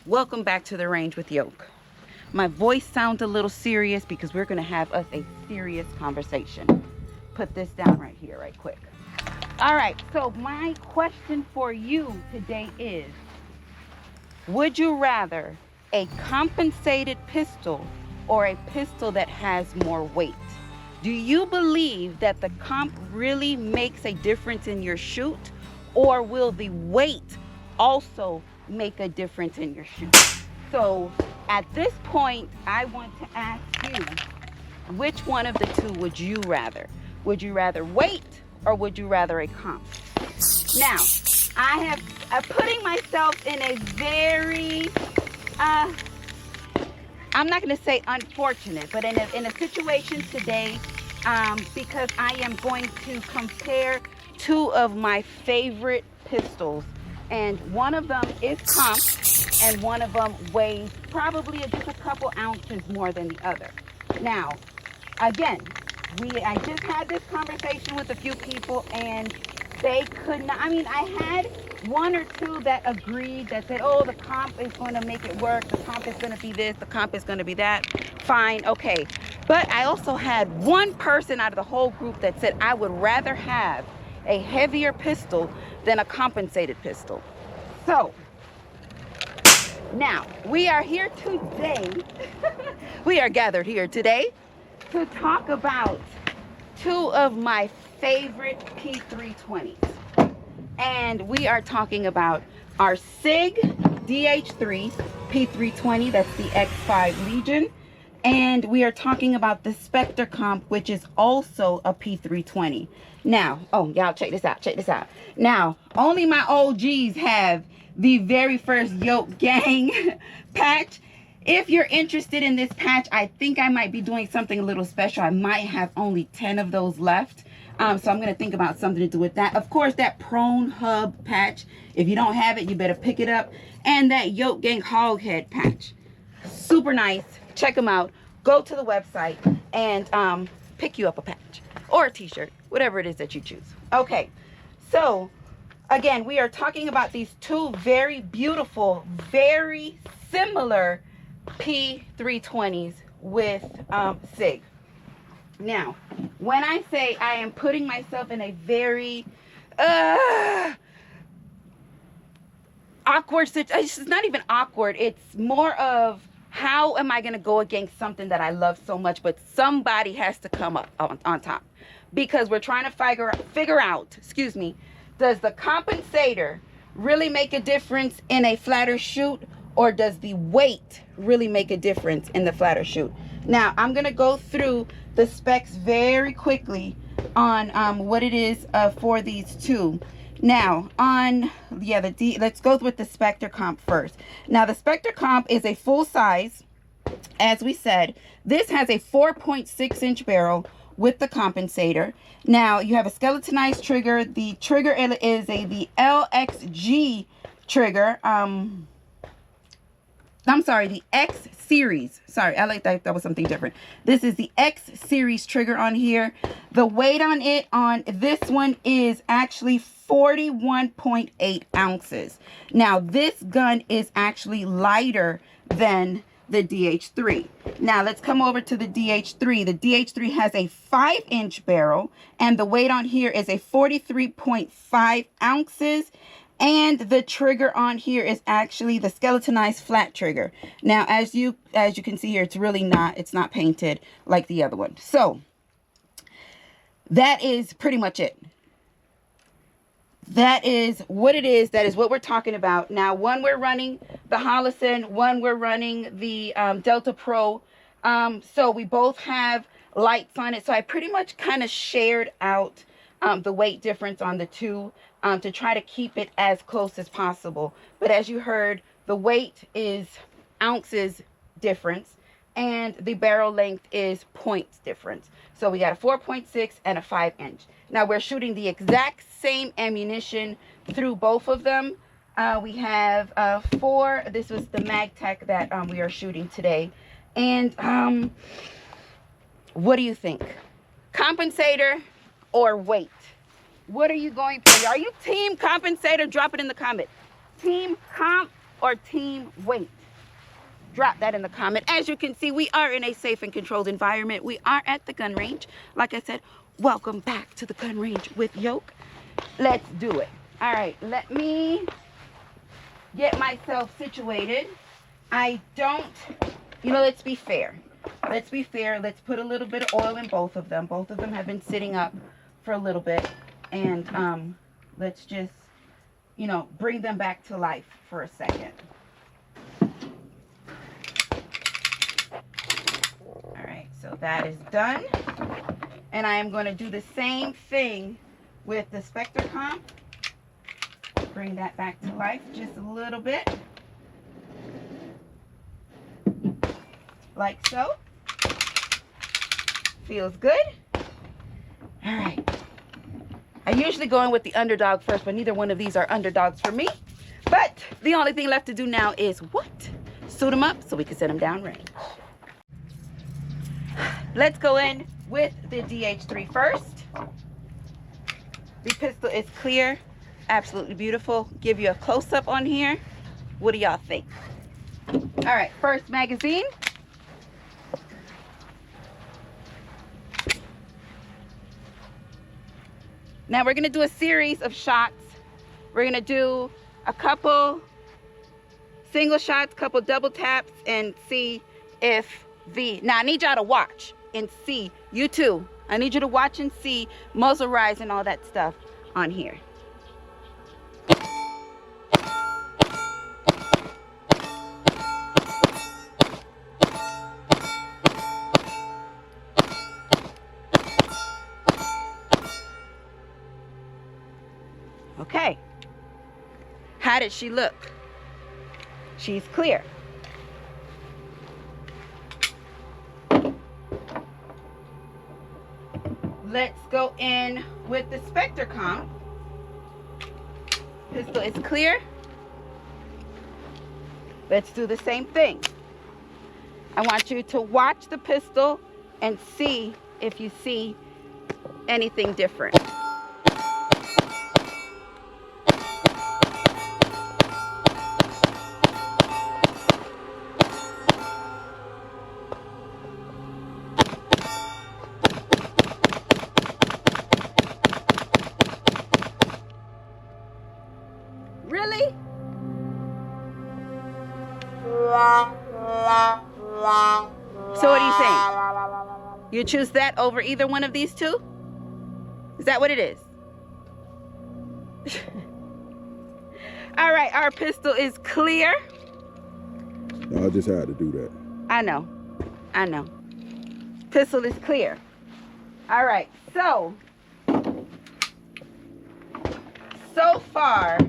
Welcome back to the range with Yoke. My voice sounds a little serious because we're going to have us a serious conversation. Put this down right here, right quick. All right, so my question for you today is, would you rather a compensated pistol or a pistol that has more weight? Do you believe that the comp really makes a difference in your shoot, or will the weight also make a difference in your shoot? So at this point, I want to ask you, which one of the two would you rather? Would you rather weight or would you rather a comp? Now, I'm putting myself in a very, I'm not going to say unfortunate, but in a situation today, because I am going to compare two of my favorite pistols, and one of them is comp, and one of them weighs probably just a couple ounces more than the other. Now, again, I just had this conversation with a few people, and they could not. I mean, I had one or two that agreed, that said, oh, the comp is going to make it work, the comp is going to be this, the comp is going to be that. Fine, okay. But I also had one person out of the whole group that said I would rather have a heavier pistol than a compensated pistol. So now we are here today. We are gathered here today to talk about two of my favorite P320s. And we are talking about our SIG DH3 P320, that's the X5 Legion. And we are talking about the Spectre comp, which is also a P320. Now, oh, y'all check this out. Now, only my OGs have the very first Yoke Gang patch. If you're interested in this patch, I think I might be doing something a little special. I might have only 10 of those left. So I'm going to think about something to do with that. Of course, that prone hub patch, if you don't have it, you better pick it up. And that Yoke Gang hog head patch. Super nice. Check them out. Go to the website and pick you up a patch or a t-shirt, whatever it is that you choose. Okay, so again, we are talking about these two very beautiful, very similar P320s with SIG. Now, when I say I am putting myself in a very awkward situation, it's not even awkward, it's more of, how am I going to go against something that I love so much, but somebody has to come up on top? Because we're trying to figure out, excuse me, does the compensator really make a difference in a flatter shoot, or does the weight really make a difference in the flatter shoot? Now, I'm going to go through the specs very quickly on what it is for these two. Now, let's go with the Spectre comp first. Now, the Spectre comp is a full size, as we said. This has a 4.6 inch barrel with the compensator. Now, you have a skeletonized trigger. The trigger is the LXG trigger. I'm sorry, the X series. Sorry, I like that was something different. This is the X series trigger on here. The weight on it on this one is actually 41.8 ounces. Now, this gun is actually lighter than the DH3. Now, let's come over to the DH3. The DH3 has a 5-inch barrel, and the weight on here is a 43.5 ounces. And the trigger on here is actually the skeletonized flat trigger. Now, as you can see here, it's not painted like the other one. So that is pretty much it. That is what it is. That is what we're talking about. Now, one we're running the Holosun, one we're running the Delta Pro. So we both have lights on it. So I pretty much kind of shared out the weight difference on the two to try to keep it as close as possible. But as you heard, the weight is ounces difference and the barrel length is points difference. So we got a 4.6 and a 5-inch. Now we're shooting the exact same ammunition through both of them. We have 4. This was the MagTech that we are shooting today. And what do you think? Compensator or weight? What are you going for? Are you team compensator? Drop it in the comment. Team comp or team weight? Drop that in the comment. As you can see, we are in a safe and controlled environment. We are at the gun range. Like I said, welcome back to the gun range with Yoke. Let's do it. All right, let me get myself situated. I don't, let's be fair. Let's be fair. Let's put a little bit of oil in both of them. Both of them have been sitting up for a little bit. And let's just, bring them back to life for a second. All right, so that is done. And I am going to do the same thing with the Spectre comp. Bring that back to life just a little bit. Like so. Feels good. All right. I usually go in with the underdog first, but neither one of these are underdogs for me. But the only thing left to do now is what? Suit them up so we can set them down range. Let's go in with the DH3 first. The pistol is clear, absolutely beautiful. Give you a close-up on here. What do y'all think? All right, first magazine. Now we're gonna do a series of shots. We're gonna do a couple single shots, couple double taps, and see if now I need y'all to watch and see, you too. I need you to watch and see muzzle rise and all that stuff on here. Okay. How did she look? She's clear. Let's go in with the Spectre comp. Pistol is clear. Let's do the same thing. I want you to watch the pistol and see if you see anything different. Really? So what do you think? You choose that over either one of these two? Is that what it is? All right, our pistol is clear. I just had to do that. I know. Pistol is clear. All right, so far,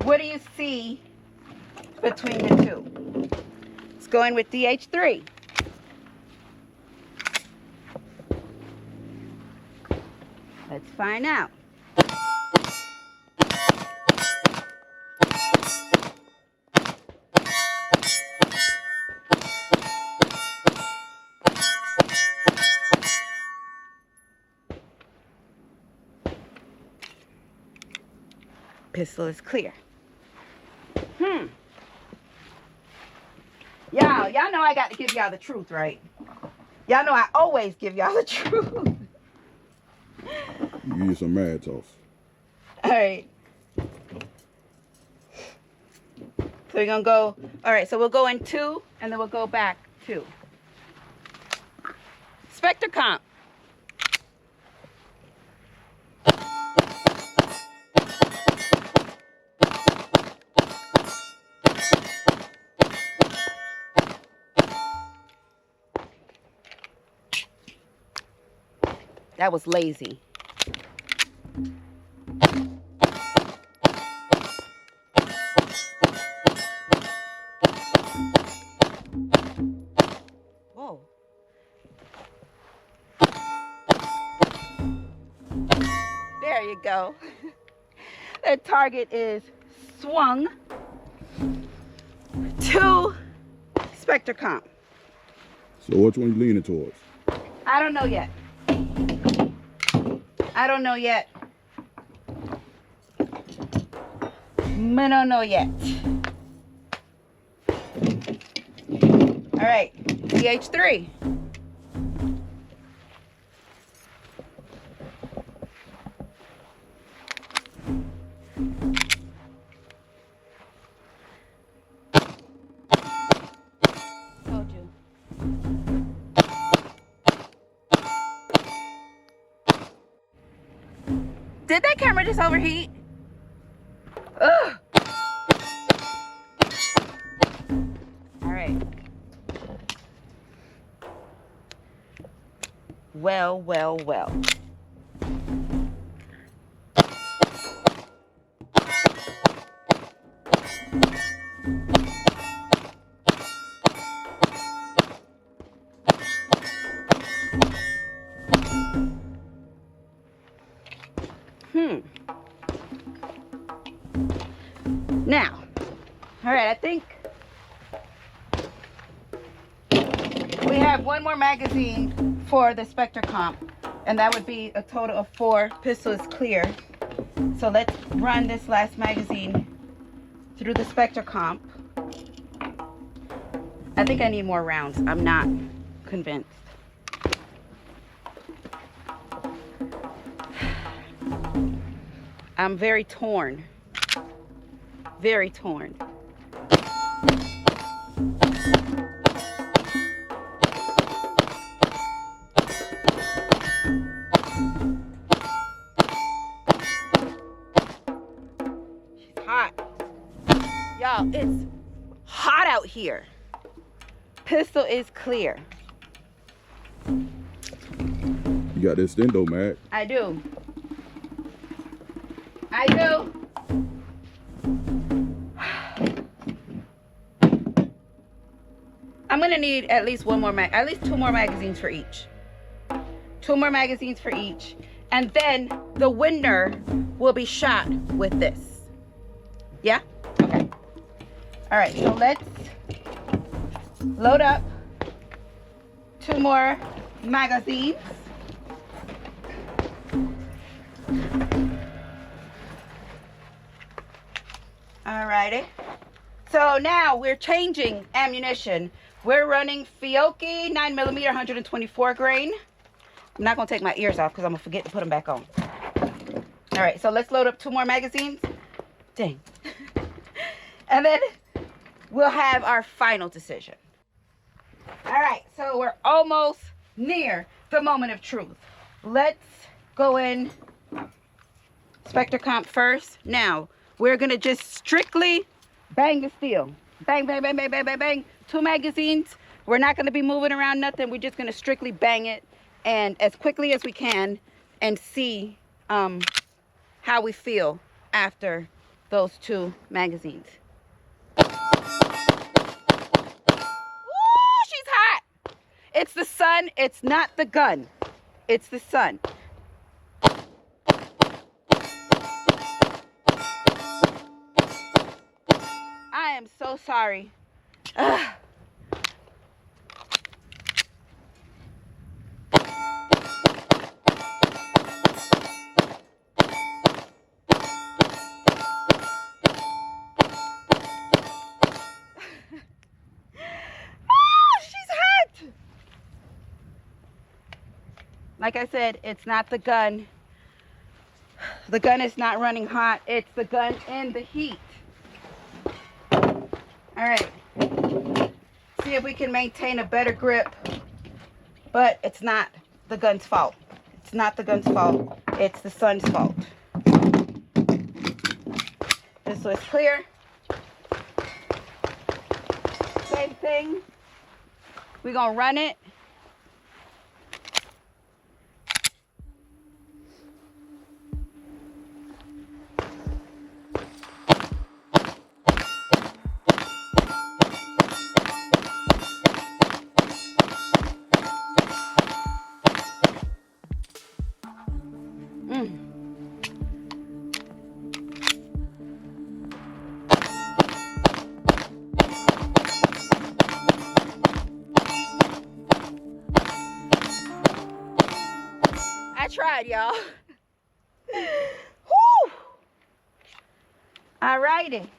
what do you see between the two? Let's go in with DH3. Let's find out. Pistol is clear. Y'all know I got to give y'all the truth, right? Y'all know I always give y'all the truth. You get some mad toss. All right. So we're gonna go. All right. So we'll go in 2, and then we'll go back 2. Spectre comp. That was lazy. Whoa. There you go. The target is swung to Spectre comp. So which one you leaning towards? I don't know yet. I don't know yet. I don't know yet. DH3. Told you. Did that camera just overheat? Ugh. All right. Well, well, well. Now, all right, I think we have one more magazine for the Spectre comp, and that would be a total of 4. Pistol is clear. So let's run this last magazine through the Spectre comp. I think I need more rounds. I'm not convinced. I'm very torn. Very torn. She's hot. Y'all, it's hot out here. Pistol is clear. You got this stendo, Mac. I do. I do. I'm gonna need at least one more at least 2 more magazines for each. 2 more magazines for each. And then the winner will be shot with this. Yeah? Okay. All right, so let's load up 2 more magazines. All righty. So now we're changing ammunition. We're running Yoki 9mm 124 grain. I'm not gonna take my ears off because I'm gonna forget to put them back on. All right, so let's load up 2 more magazines. Dang. And then we'll have our final decision. All right, so we're almost near the moment of truth. Let's go in Spectre comp first. Now, we're gonna just strictly bang the steel. Bang, bang, bang, bang, bang, bang, bang. 2 magazines. We're not gonna be moving around nothing. We're just gonna strictly bang it and as quickly as we can and see how we feel after those 2 magazines. Ooh, she's hot. It's the sun. It's not the gun. It's the sun. I am so sorry. Ugh. Like I said, it's not the gun. The gun is not running hot. It's the gun in the heat. All right. See if we can maintain a better grip. But it's not the gun's fault. It's not the gun's fault. It's the sun's fault. This was clear. Same thing. We're going to run it. I tried, y'all. All righty.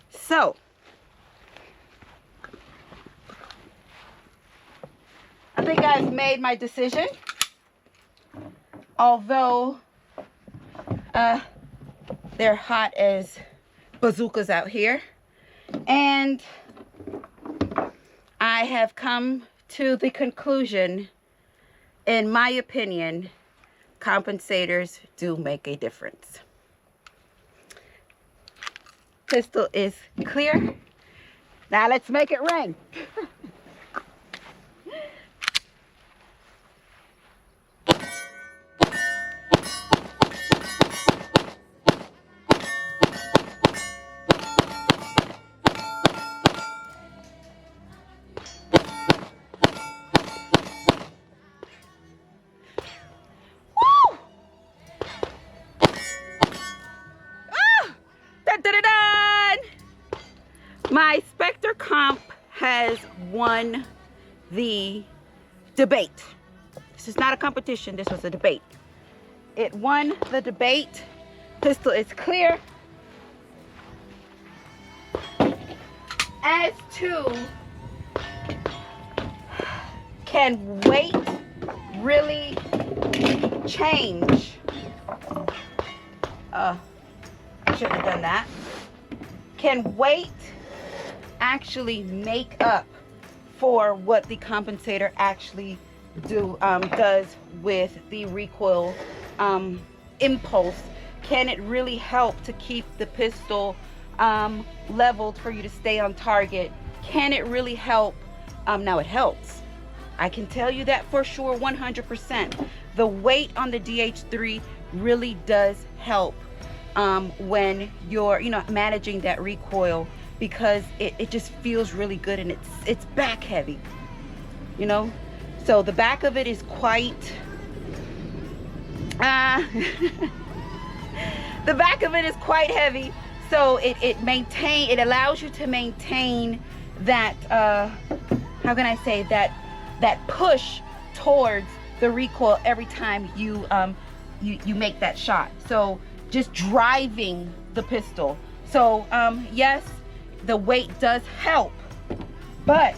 So, think I've made my decision. Although they're hot as bazookas out here. And I have come to the conclusion, in my opinion, compensators do make a difference. Pistol is clear. Now let's make it rain. My Spectre comp has won the debate. This is not a competition, this was a debate. It won the debate. Pistol is clear. As to, can weight really change? I shouldn't have done that. Can weight actually make up for what the compensator actually does with the recoil impulse? Can it really help to keep the pistol leveled for you to stay on target? Can it really help? Now it helps. I can tell you that for sure, 100%. The weight on the DH3 really does help when you're, managing that recoil, because it just feels really good, and it's back heavy, so the back of it is quite the back of it is quite heavy, so it allows you to maintain that how can I say that push towards the recoil every time you make that shot. So just driving the pistol. So yes, the weight does help, but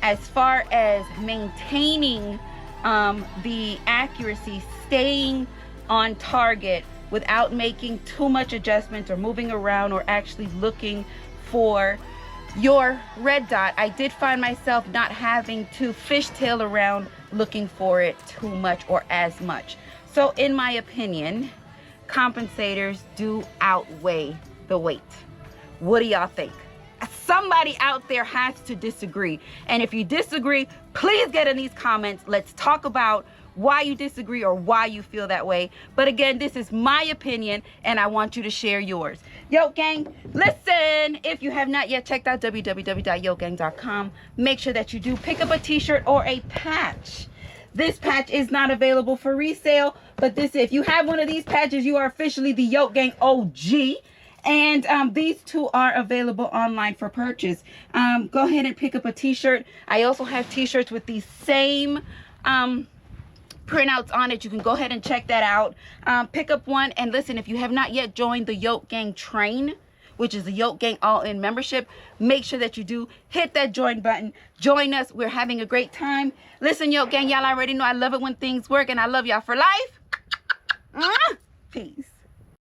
as far as maintaining the accuracy, staying on target without making too much adjustment or moving around or actually looking for your red dot, I did find myself not having to fishtail around looking for it too much or as much. So in my opinion, compensators do outweigh the weight. What do y'all think? Somebody out there has to disagree. And if you disagree, please get in these comments. Let's talk about why you disagree or why you feel that way. But again, this is my opinion, and I want you to share yours. Yoke Gang, listen, if you have not yet checked out www.yokegang.com, make sure that you do pick up a t-shirt or a patch. This patch is not available for resale, but if you have one of these patches, you are officially the Yoke Gang OG. And these two are available online for purchase. Go ahead and pick up a t-shirt. I also have t-shirts with these same printouts on it. You can go ahead and check that out. Pick up one, and listen, if you have not yet joined the Yoke Gang Train, which is the Yoke Gang all-in membership, make sure that you do hit that join button. Join us. We're having a great time. Listen, Yoke Gang, y'all already know I love it when things work, and I love y'all for life. Peace.